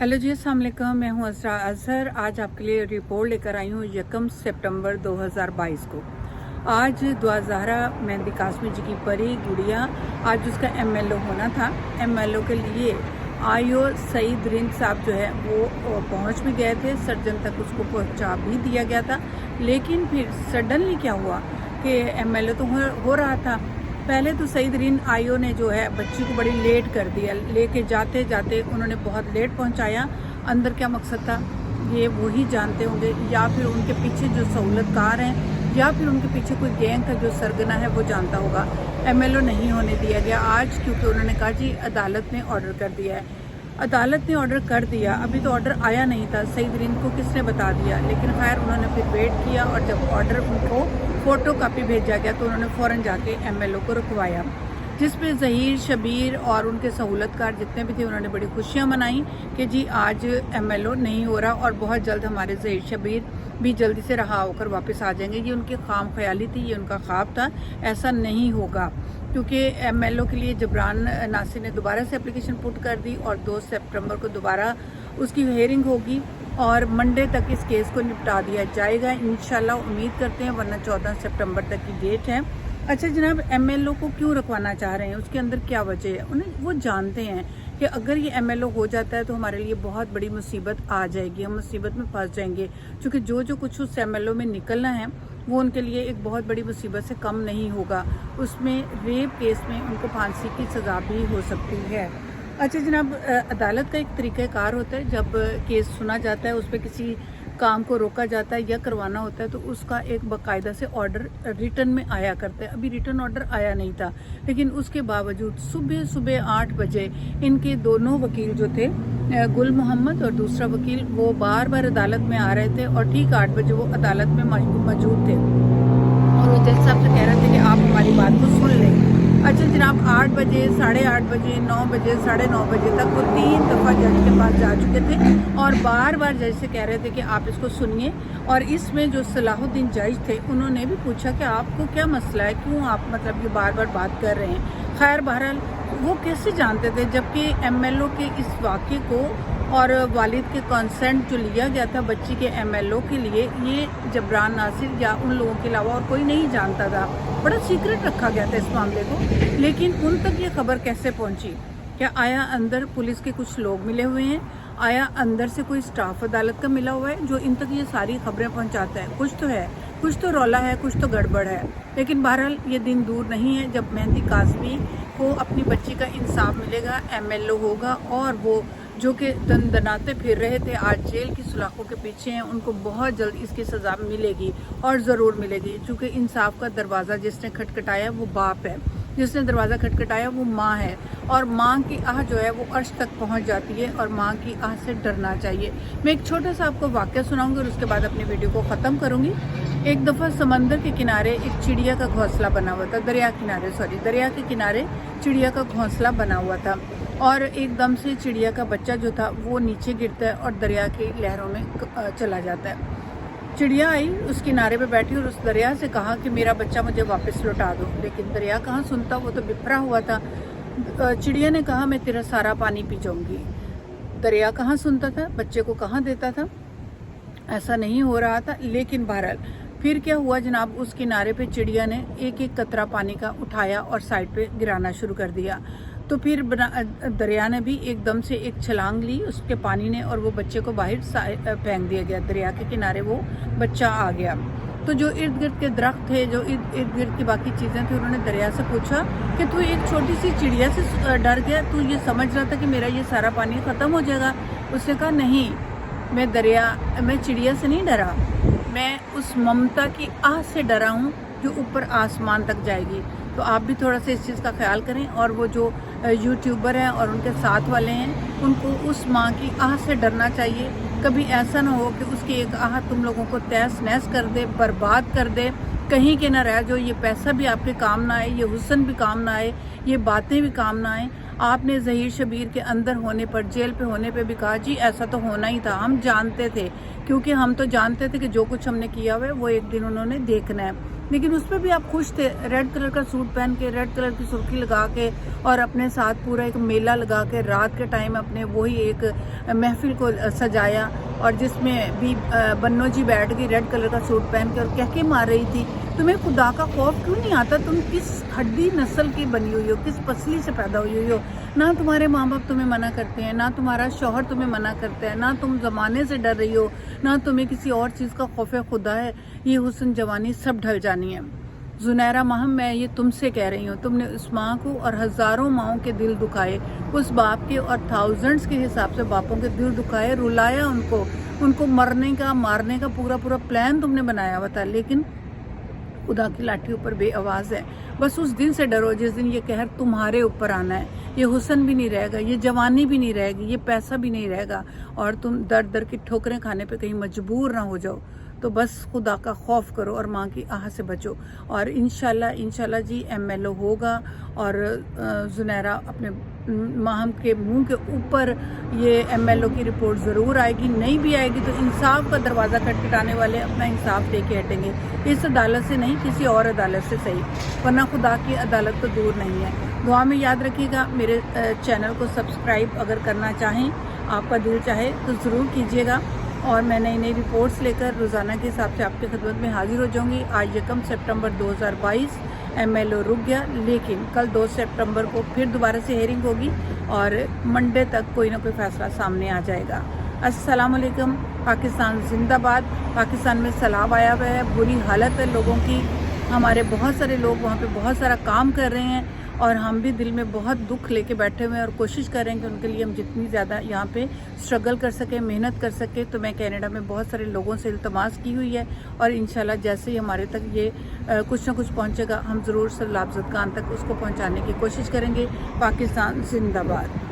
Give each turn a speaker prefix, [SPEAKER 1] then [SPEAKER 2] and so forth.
[SPEAKER 1] Hello जी, अस्सलाम वालेकुम। मैं हूं असरा अजहर। आज आपके लिए रिपोर्ट लेकर आई हूं 1 सितंबर 2022 को। आज दुआ ज़हरा मेहंदी कासमी जी की परी गुड़िया, आज उसका एमएलओ होना था। एमएलओ के लिए आईओ सईद रिंद साहब जो है वो पहुंच भी गए थे, सर्जन तक उसको पहुंचा भी दिया गया था। लेकिन फिर सडनली क्या हुआ कि एमएलओ तो हो रहा था। पहले तो सईद रिंद आईओ ने जो है बच्ची को बड़ी लेट कर दिया, लेके जाते जाते उन्होंने बहुत लेट पहुंचाया। अंदर क्या मकसद था ये वही जानते होंगे, या फिर उनके पीछे जो सहूलतकार हैं, या फिर उनके पीछे कोई गैंग का जो सरगना है वो जानता होगा। एमएलओ नहीं होने दिया गया आज, क्योंकि उन्होंने कहा जी अदालत ने ऑर्डर कर दिया है। अदालत ने ऑर्डर कर दिया, अभी तो ऑर्डर आया नहीं था। सईद रिंद को किसने बता दिया, लेकिन खैर उन्होंने फिर वेट किया और जब ऑर्डर उनको फ़ोटो कापी भेजा गया तो उन्होंने फ़ौरन जाके एमएलओ को रुकवाया, जिसपे ज़हीर शबीर और उनके सहूलतकार जितने भी थे उन्होंने बड़ी खुशियां मनाई कि जी आज एमएलओ नहीं हो रहा और बहुत जल्द हमारे ज़हीर शबीर भी जल्दी से रहा होकर वापस आ जाएंगे। ये उनकी खाम ख्याली थी, ये उनका ख्वाब था, ऐसा नहीं होगा। क्योंकि एमएलओ के लिए जबरान नासिर ने दोबारा से एप्लीकेशन पुट कर दी और 2 सितंबर को दोबारा उसकी हेयरिंग होगी और मंडे तक इस केस को निपटा दिया जाएगा इंशाल्लाह। उम्मीद करते हैं, वरना 14 सितंबर तक की डेट है। अच्छा जनाब, एमएलओ को क्यों रखवाना चाह रहे हैं, उसके अंदर क्या वजह है? उन्हें वो जानते हैं कि अगर ये एमएलओ हो जाता है तो हमारे लिए बहुत बड़ी मुसीबत आ जाएगी, हम मुसीबत में फंस जाएंगे। क्योंकि जो कुछ उस एमएलओ में निकलना है वो उनके लिए एक बहुत बड़ी मुसीबत से कम नहीं होगा। उसमें रेप केस में उनको फांसी की सज़ा भी हो सकती है। अच्छा जनाब, अदालत का एक तरीक़ाकार होता है, जब केस सुना जाता है उस पर किसी काम को रोका जाता है या करवाना होता है तो उसका एक बाकायदा से ऑर्डर रिटर्न में आया करता है। अभी रिटर्न ऑर्डर आया नहीं था, लेकिन उसके बावजूद सुबह सुबह 8 बजे इनके दोनों वकील जो थे, गुल मोहम्मद और दूसरा वकील, वो बार बार अदालत में आ रहे थे और ठीक 8 बजे वो अदालत में मौजूद थे और वो जज साहब से कह रहे थे कि आप हमारी बात को सुन लें। अच्छा जनाब, 8 बजे, 8:30 बजे, 9 बजे, 9:30 बजे तक वो 3 दफ़ा जज के पास जा चुके थे और बार बार जज से कह रहे थे कि आप इसको सुनिए। और इसमें जो सलाहुद्दीन जज थे उन्होंने भी पूछा कि आपको क्या मसला है, क्यों आप मतलब ये बार बार बात कर रहे हैं। खैर बहरहाल वो कैसे जानते थे, जबकि एमएलओ के इस वाक़े को और वालिद के कंसेंट जो लिया गया था बच्ची के एमएलओ के लिए, ये जबरान नासिर या उन लोगों के अलावा और कोई नहीं जानता था। बड़ा सीक्रेट रखा गया था इस मामले को। लेकिन उन तक ये खबर कैसे पहुंची? क्या आया अंदर पुलिस के कुछ लोग मिले हुए हैं, आया अंदर से कोई स्टाफ अदालत का मिला हुआ है जो इन तक ये सारी खबरें पहुंचाता है? कुछ तो है, कुछ तो रौला है, कुछ तो गड़बड़ है। लेकिन बहरहाल ये दिन दूर नहीं है जब मेहंदी कासमी को अपनी बच्ची का इंसाफ मिलेगा, एमएलओ होगा और वो जो कि दनाते फिर रहे थे आज जेल की सुलाखों के पीछे हैं, उनको बहुत जल्द इसकी सज़ा मिलेगी और ज़रूर मिलेगी। क्योंकि इंसाफ का दरवाज़ा जिसने खटखटाया वो बाप है, जिसने दरवाज़ा खटखटाया वो माँ है, और माँ की आह जो है वो अर्श तक पहुँच जाती है और माँ की आह से डरना चाहिए। मैं एक छोटा सा आपको वाक़या सुनाऊंगी और उसके बाद अपनी वीडियो को ख़त्म करूँगी। एक दफ़ा समंदर के किनारे एक चिड़िया का घोंसला बना हुआ था, दरिया के किनारे चिड़िया का घोंसला बना हुआ था और एकदम से चिड़िया का बच्चा जो था वो नीचे गिरता है और दरिया की लहरों में चला जाता है। चिड़िया आई, उस किनारे पे बैठी और उस दरिया से कहा कि मेरा बच्चा मुझे वापस लौटा दो। लेकिन दरिया कहाँ सुनता, वो तो बिफरा हुआ था। चिड़िया ने कहा मैं तेरा सारा पानी पी जाऊंगी। दरिया कहाँ सुनता था, बच्चे को कहाँ देता था, ऐसा नहीं हो रहा था। लेकिन बहरहाल फिर क्या हुआ जनाब, उस किनारे पे चिड़िया ने एक एक कतरा पानी का उठाया और साइड पे गिराना शुरू कर दिया। तो फिर दरिया ने भी एकदम से एक छलांग ली उसके पानी ने और वो बच्चे को बाहर फेंक दिया गया। दरिया के किनारे वो बच्चा आ गया। तो जो इर्द गिर्द के दरख्त थे, जो इर्द गिर्द की बाकी चीज़ें थी, उन्होंने दरिया से पूछा कि तू एक छोटी सी चिड़िया से डर गया, तू ये समझ रहा था कि मेरा ये सारा पानी ख़त्म हो जाएगा? उसने कहा नहीं, मैं चिड़िया से नहीं डरा, मैं उस ममता की आह से डरा हूँ जो ऊपर आसमान तक जाएगी। तो आप भी थोड़ा सा इस चीज़ का ख्याल करें, और वो जो यूट्यूबर हैं और उनके साथ वाले हैं उनको उस माँ की आह से डरना चाहिए। कभी ऐसा ना हो कि उसकी एक आह तुम लोगों को तहस नहस कर दे, बर्बाद कर दे, कहीं के ना रह जो। ये पैसा भी आपके काम ना आए, ये हुस्न भी काम ना आए, ये बातें भी काम ना आए। आपने ज़हीर शबीर के अंदर होने पर, जेल पे होने पे भी कहा जी ऐसा तो होना ही था, हम जानते थे, क्योंकि हम तो जानते थे कि जो कुछ हमने किया हुआ है वो एक दिन उन्होंने देखना है। لیکن اس پہ بھی آپ خوش تھے، ریڈ کلر کا سوٹ پہن کے، ریڈ کلر کی سرخی لگا کے، اور اپنے ساتھ پورا ایک میلہ لگا کے رات کے ٹائم اپنے وہی ایک محفل کو سجایا، اور جس میں بھی بنو جی بیٹھ گئی ریڈ کلر کا سوٹ پہن کے اور کہہ مار رہی تھی تمہیں خدا کا خوف کیوں نہیں آتا، تم کس ہڈی نسل کی بنی ہوئی ہو، کس پسلی سے پیدا ہوئی ہو، نہ تمہارے ماں باپ تمہیں منع کرتے ہیں، نہ تمہارا شوہر تمہیں منع کرتا ہے، نہ تم زمانے سے ڈر رہی ہو، نہ تمہیں کسی اور چیز کا خوف خدا ہے، یہ حسن جوانی سب ڈھل جانی ہے۔ زنیرہ ماہم، میں یہ تم سے کہہ رہی ہوں، تم نے اس ماں کو اور ہزاروں ماؤں کے دل دکھائے، اس باپ کے اور تھاؤزنڈز کے حساب سے باپوں کے دل دکھائے، رلایا ان کو مرنے کا مارنے کا پورا پلان تم نے بنایا ہوا تھا، لیکن خدا کی لاٹھی اوپر بے آواز ہے۔ بس اس دن سے ڈرو جس دن یہ قہر تمہارے اوپر آنا ہے، یہ حسن بھی نہیں رہے گا، یہ جوانی بھی نہیں رہے گی، یہ پیسہ بھی نہیں رہے گا، اور تم در کی ٹھوکریں کھانے پہ کہیں مجبور نہ ہو جاؤ۔ تو بس خدا کا خوف کرو اور ماں کی آہ سے بچو، اور انشاءاللہ جی MLO ہوگا، اور زنیرہ اپنے ماہم کے منہ کے اوپر یہ MLO کی رپورٹ ضرور آئے گی، نہیں بھی آئے گی تو انصاف کا دروازہ کھٹکھٹانے والے اپنا انصاف دے کے ہٹیں گے، اس عدالت سے نہیں، کسی اور عدالت سے صحیح، ورنہ خدا کی عدالت تو دور نہیں ہے۔ دعا میں یاد رکھیے گا، میرے چینل کو سبسکرائب اگر کرنا چاہیں، آپ کا دل چاہے تو ضرور کیجیے گا، اور میں نئی رپورٹس لے کر روزانہ کے حساب سے آپ کی خدمت میں حاضر ہو جاؤں گی۔ آج 1 سپٹمبر 2022 MLO رک گیا، لیکن کل 2 سپٹمبر کو پھر دوبارہ سے ہیئرنگ ہوگی، اور منڈے تک کوئی نہ کوئی فیصلہ سامنے آ جائے گا۔ السلام علیکم، پاکستان زندہ باد۔ پاکستان میں سیلاب آیا ہوا ہے، بری حالت ہے لوگوں کی، ہمارے بہت سارے لوگ وہاں پہ بہت سارا کام کر رہے ہیں، اور ہم بھی دل میں بہت دکھ لے کے بیٹھے ہوئے ہیں، اور کوشش کر رہے ہیں کہ ان کے لیے ہم جتنی زیادہ یہاں پہ اسٹرگل کر سکیں، محنت کر سکیں۔ تو میں کینیڈا میں بہت سارے لوگوں سے التماس کی ہوئی ہے، اور انشاءاللہ جیسے ہی ہمارے تک یہ کچھ نہ کچھ پہنچے گا، ہم ضرور سیلاب زدگان تک اس کو پہنچانے کی کوشش کریں گے۔ پاکستان زندہ باد۔